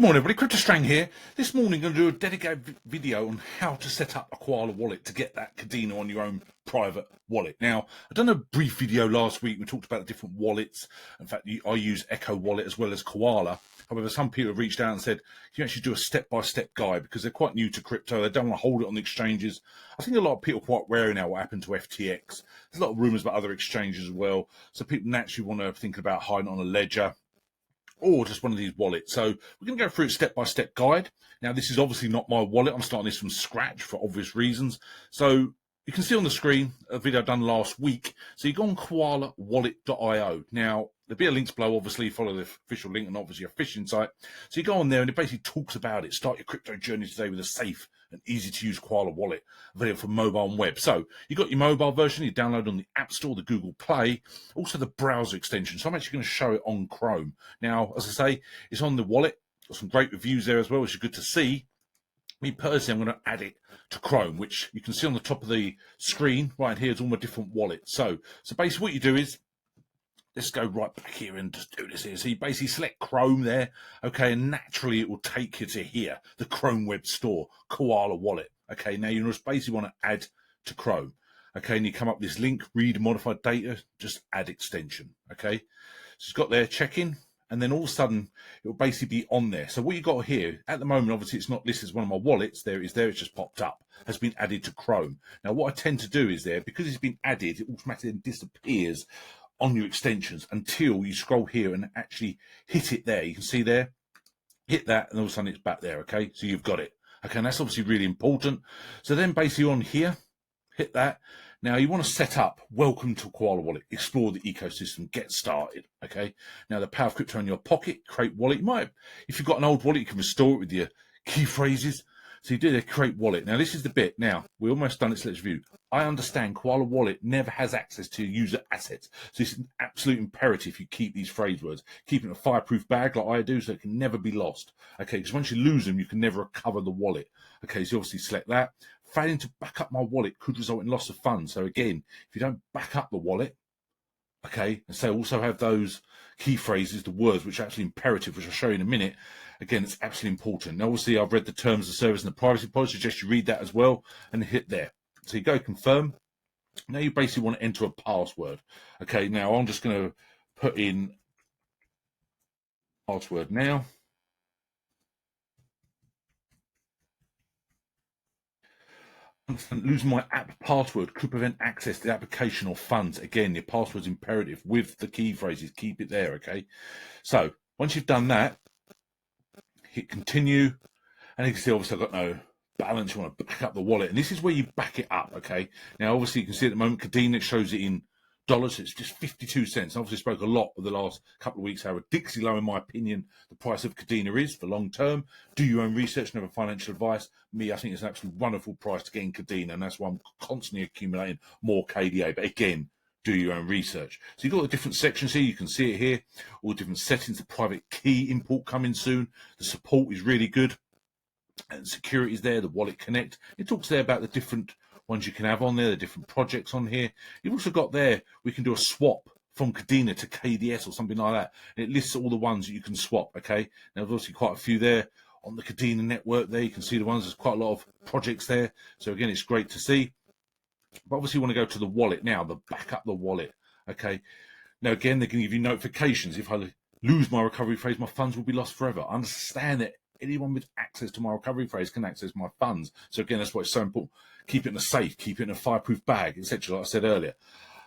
Good morning everybody, CryptoStrang here. This morning I'm going to do a dedicated video on how to set up a Koala Wallet to get that Kadena on your own private wallet. Now, I done a brief video last week, we talked about the different wallets. In fact, I use Echo Wallet as well as Koala. However, some people have reached out and said, can you actually do a step-by-step guide because they're quite new to crypto, they don't want to hold it on the exchanges. I think a lot of people are quite wary now what happened to FTX. There's a lot of rumours about other exchanges as well, so people naturally want to think about hiding on a ledger or just one of these wallets. So we're going to go through a step-by-step guide. Now, this is obviously not my wallet. I'm starting this from scratch for obvious reasons. So you can see on the screen a video done last week. So you go on koalawallet.io. Now, there'll be a link below, obviously, follow the official link and obviously a phishing site. So you go on there and it basically talks about it. Start your crypto journey today with a safe and easy to use Koala Wallet, available for mobile and web. So you got your mobile version, you download on the App Store, the Google Play, also the browser extension. So I'm actually going to show it on Chrome. Now, as I say, it's on the wallet. Got some great reviews there as well, which is good to see. Me personally, I'm going to add it to Chrome, which you can see on the top of the screen right here is all my different wallets. So basically what you do is, let's go right back here and just do this here. So you basically select Chrome there, okay, and naturally it will take you to here, the Chrome web store, Koala Wallet. Okay, now you just basically want to add to Chrome. Okay, and you come up with this link, read modified data, just add extension. Okay, so it's got there, check in, and then all of a sudden it will basically be on there. So what you got here, at the moment, obviously it's not listed as one of my wallets, there it is there, it's just popped up, has been added to Chrome. Now what I tend to do is there, because it's been added, it automatically disappears on your extensions until you scroll here and actually hit it there. You can see there, hit that, and all of a sudden it's back there, okay? So you've got it. Okay, and that's obviously really important. So then basically on here, hit that. Now you want to set up, welcome to Koala Wallet, explore the ecosystem, get started, okay? Now the power of crypto in your pocket, create wallet. You might, if you've got an old wallet, you can restore it with your key phrases. So you do the create wallet. Now this is the bit. Now we're almost done. Let's review. I understand Koala Wallet never has access to user assets. So it's an absolute imperative you keep these phrase words. Keep it in a fireproof bag like I do so it can never be lost. Okay, because once you lose them, you can never recover the wallet. Okay, so you obviously select that. Failing to back up my wallet could result in loss of funds. So again, if you don't back up the wallet, okay, and so also have those key phrases, the words, which are actually imperative, which I'll show you in a minute. Again, it's absolutely important. Now, obviously, I've read the terms of service and the privacy policy. Suggest you read that as well and hit there. So you go confirm. Now you basically want to enter a password. Okay, now I'm just going to put in password now. Losing my app password could prevent access to the application or funds. Again, your password's imperative with the key phrases. Keep it there, okay? So once you've done that, hit continue, and you can see obviously I've got no balance. You want to back up the wallet, and this is where you back it up, okay? Now obviously you can see at the moment Kadena shows it in dollars. It's just 52 cents. I obviously spoke a lot over the last couple of weeks how ridiculously low, in my opinion, the price of Kadena is for long term. Do your own research, never financial advice. Me, I think it's an absolutely wonderful price to get in Kadena, and that's why I'm constantly accumulating more KDA. But again, do your own research. So you've got the different sections here. You can see it here, all the different settings. The private key import coming soon. The support is really good, and security is there. The wallet connect. It talks there about the different ones you can have on there, the different projects on here. You've also got there, we can do a swap from Kadena to KDS or something like that. And it lists all the ones that you can swap, okay? Now, there's obviously quite a few there on the Kadena network there. You can see the ones, there's quite a lot of projects there. So again, it's great to see. But obviously you want to go to the wallet now, the back up the wallet, okay? Now, again, they're going to give you notifications. If I lose my recovery phrase, my funds will be lost forever. I understand that anyone with access to my recovery phrase can access my funds. So again, that's why it's so important. Keep it in a safe, keep it in a fireproof bag, etc., like I said earlier.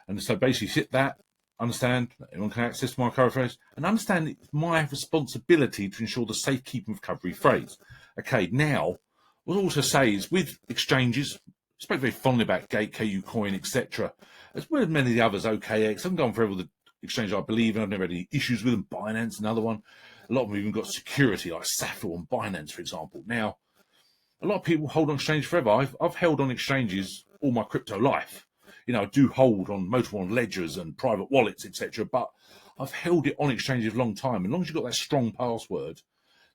And so basically hit that, understand that anyone can access my recovery phrase, and understand it's my responsibility to ensure the safekeeping of recovery phrase. Okay, now, what I'll also say is with exchanges, I spoke very fondly about Gate, KU Coin, etc., as well as many of the others, OKX. I'm going for all the exchanges I believe in. I've never had any issues with them. Binance, another one. A lot of them even got security, like Safil and Binance, for example. Now, a lot of people hold on exchange forever. I've held on exchanges all my crypto life. You know, I do hold on multiple on ledgers and private wallets, etc. But I've held it on exchanges a long time. As long as you've got that strong password,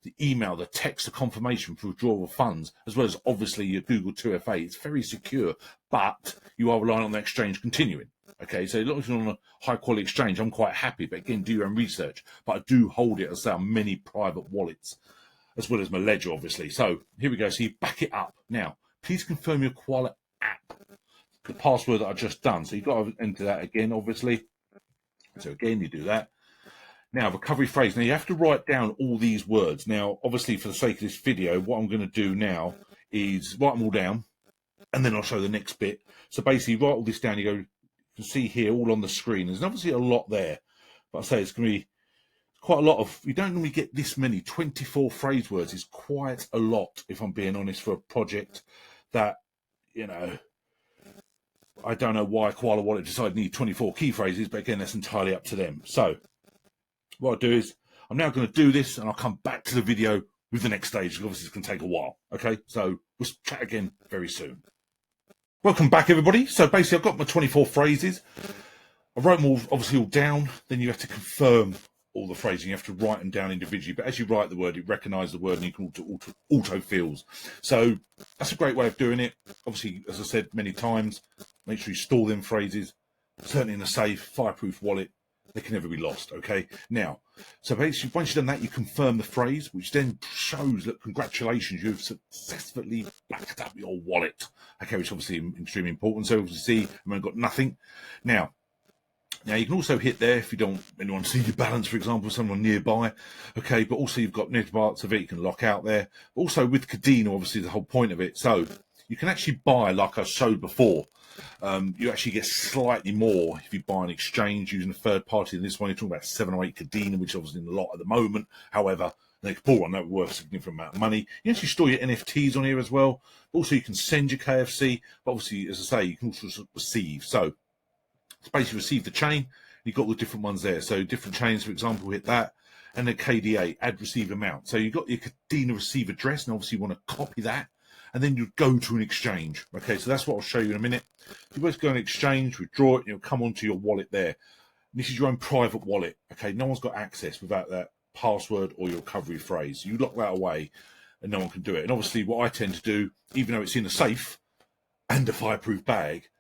the email, the text, the confirmation for withdrawal of funds, as well as obviously your Google 2FA, it's very secure. But you are relying on the exchange continuing. Okay, so as long as you're on a high quality exchange, I'm quite happy. But again, do your own research. But I do hold it as many private wallets. as well as my ledger, obviously. So here we go. So you back it up. Now, please confirm your Koala app, the password that I just done. So you've got to enter that again, obviously. So again, you do that. Now, recovery phrase. Now, you have to write down all these words. Now, obviously, for the sake of this video, what I'm going to do now is write them all down, and then I'll show the next bit. So basically, write all this down. You can see here all on the screen. There's obviously a lot there, but I say it's going to be quite a lot of. You don't normally get this many. 24 phrase words is quite a lot, if I'm being honest, for a project that, you know, I don't know why Koala Wallet decided to need 24 key phrases, but again, that's entirely up to them. So what I'll do is I'm now going to do this, and I'll come back to the video with the next stage. Obviously, it's going to take a while. Okay, so we'll chat again very soon. Welcome back, everybody. So basically, I've got my 24 phrases. I wrote them all, obviously, all down. Then you have to confirm all the phrases. You have to write them down individually. But as you write the word, it recognises the word, and you can auto fills. So that's a great way of doing it. Obviously, as I said many times, make sure you store them phrases, certainly in a safe, fireproof wallet. They can never be lost, okay? Now, so basically, once you've done that, you confirm the phrase, which then shows that, congratulations, you've successfully backed up your wallet, okay, which is obviously extremely important. So, as you see, I've got nothing. Now, you can also hit there if you don't anyone see your balance, for example, someone nearby, okay, but also you've got nearby parts of it, you can lock out there. Also, with Kadena, obviously, the whole point of it, so you can actually buy, like I showed before. You actually get slightly more if you buy an exchange using a third party. In this one, you're talking about 7 or 8 Kadena, which obviously in a lot at the moment. However, the next bull run, that worth a significant amount of money. You actually store your NFTs on here as well. Also, you can send your KFC, but obviously, as I say, you can also receive. So, it's basically receive the chain. You've got all the different ones there. So, different chains, for example, hit that. And then KDA, add receive amount. So, you've got your Kadena receive address, and obviously, you want to copy that. And then you go to an exchange. Okay, so that's what I'll show you in a minute. You both go to an exchange, withdraw it, and you'll come onto your wallet there. And this is your own private wallet. Okay, no one's got access without that password or your recovery phrase. You lock that away, and no one can do it. And obviously, what I tend to do, even though it's in a safe and a fireproof bag,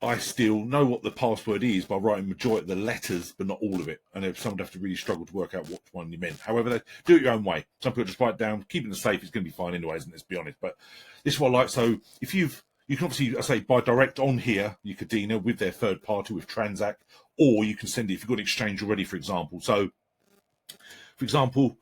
I still know what the password is by writing majority of the letters, but not all of it. And if someone would have to really struggle to work out which one you meant. However, do it your own way. Some people just write it down, keep it in the safe. It's going to be fine anyways, and let's be honest. But this is what I like. So if you can obviously, I say, buy direct on here, your Kadena with their third party with Transact, or you can send it if you've got an exchange already, for example. So, for example,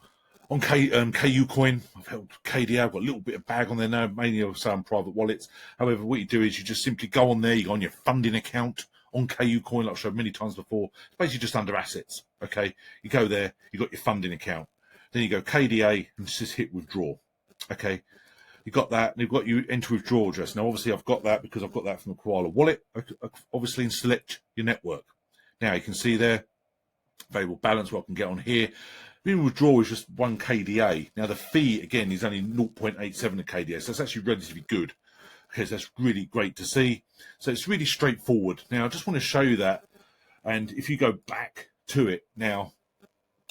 on KU Coin, I've held KDA, I've got a little bit of bag on there now, mainly of some private wallets. However, what you do is you just simply go on there, you go on your funding account on KU Coin, like I've showed many times before. It's basically just under assets, okay? You go there, you got your funding account. Then you go KDA and just hit withdraw, okay? You got that, and you've got your enter withdrawal address. Now, obviously, I've got that because I've got that from the Koala Wallet, obviously, and select your network. Now, you can see there, available balance, what I can get on here. Being withdrawal is just 1 KDA. Now, the fee, again, is only 0.87 of KDA, so it's actually relatively good. Okay, so that's really great to see. So it's really straightforward. Now, I just want to show you that, and if you go back to it, now,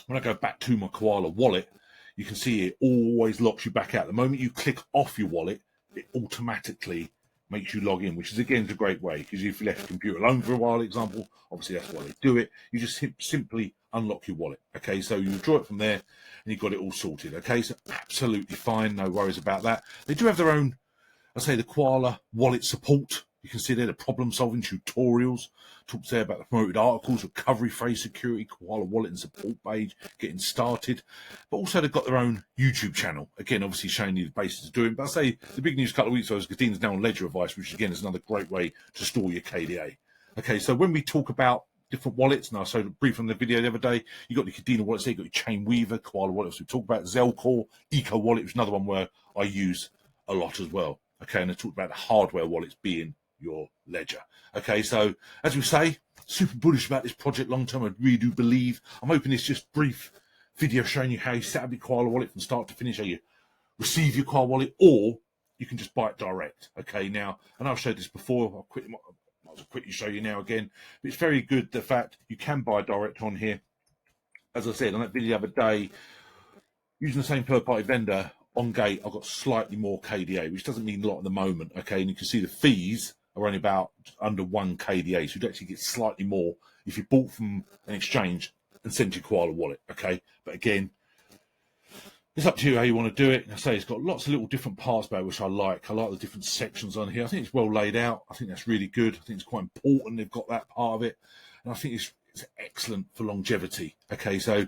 when I go back to my Koala Wallet, you can see it always locks you back out. The moment you click off your wallet, it automatically makes you log in, which is, again, a great way, because if you left the computer alone for a while, example, obviously that's why they do it. You just simply unlock your wallet. Okay, so you draw it from there, and you've got it all sorted. Okay, so absolutely fine, no worries about that. They do have their own, I say, the Koala Wallet support. You can see there the problem-solving tutorials. Talks there about the promoted articles, recovery phrase security, Koala Wallet and support page, getting started. But also they've got their own YouTube channel. Again, obviously showing you the basis of doing it. But I say the big news a couple of weeks ago is Kadena's now on ledger advice, which again is another great way to store your KDA. Okay, so when we talk about different wallets, and I showed brief on the video the other day, you got the Kadena wallets there, you got your Chain Weaver, Koala Wallet, so we talked about Zelcore, Eco Wallet, which is another one where I use a lot as well. Okay, and I talked about the hardware wallets being your ledger. Okay, so as we say, super bullish about this project long term. I really do believe. I'm hoping it's just brief video showing you how you set up your Koala Wallet from start to finish, how you receive your Koala Wallet, or you can just buy it direct. Okay, now, and I've showed this before. I'll quickly show you now again. But it's very good the fact you can buy direct on here. As I said on that video the other day, using the same third-party vendor on Gate, I've got slightly more KDA, which doesn't mean a lot at the moment. Okay, and you can see the fees are only about under 1 KDA, so you'd actually get slightly more if you bought from an exchange and sent your Koala Wallet. Okay, but again, It's up to you how you want to do it. I say it's got lots of little different parts about it, which I like. I like the different sections on here. I think it's well laid out. I think that's really good. I think it's quite important they've got that part of it. And I think it's excellent for longevity. Okay, so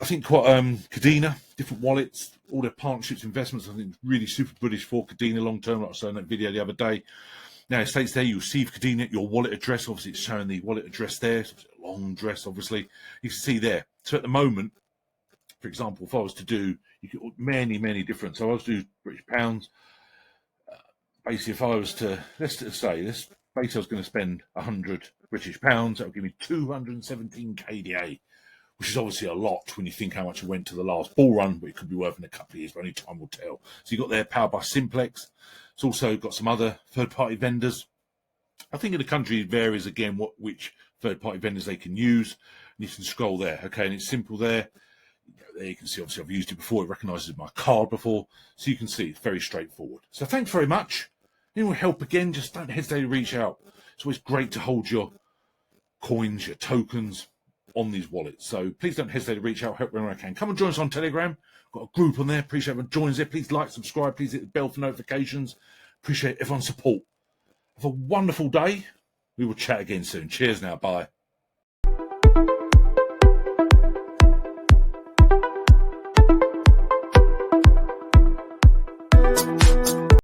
I think quite Kadena, different wallets, all their partnerships, investments, I think really super bullish for Kadena long term, like I said in that video the other day. Now, it states there you receive Kadena at your wallet address. Obviously, it's showing the wallet address there. So it's a long address, obviously. You can see there. So at the moment, for example, if I was to do, you could many different. So I was to do British pounds. Basically, if I was to, basically I was going to spend 100 British pounds, that would give me 217 KDA, which is obviously a lot when you think how much it went to the last bull run, but it could be worth in a couple of years, but only time will tell. So you've got there powered by Simplex. It's also got some other third-party vendors. I think in the country it varies again which third-party vendors they can use. And you can scroll there, okay, and it's simple there. There you can see, obviously, I've used it before. It recognises my card before. So you can see it's very straightforward. So thanks very much. Anyone help again, just don't hesitate to reach out. It's always great to hold your coins, your tokens on these wallets. So please don't hesitate to reach out, help wherever I can. Come and join us on Telegram. Got a group on there. Appreciate everyone joins there. Please like, subscribe. Please hit the bell for notifications. Appreciate everyone's support. Have a wonderful day. We will chat again soon. Cheers now. Bye.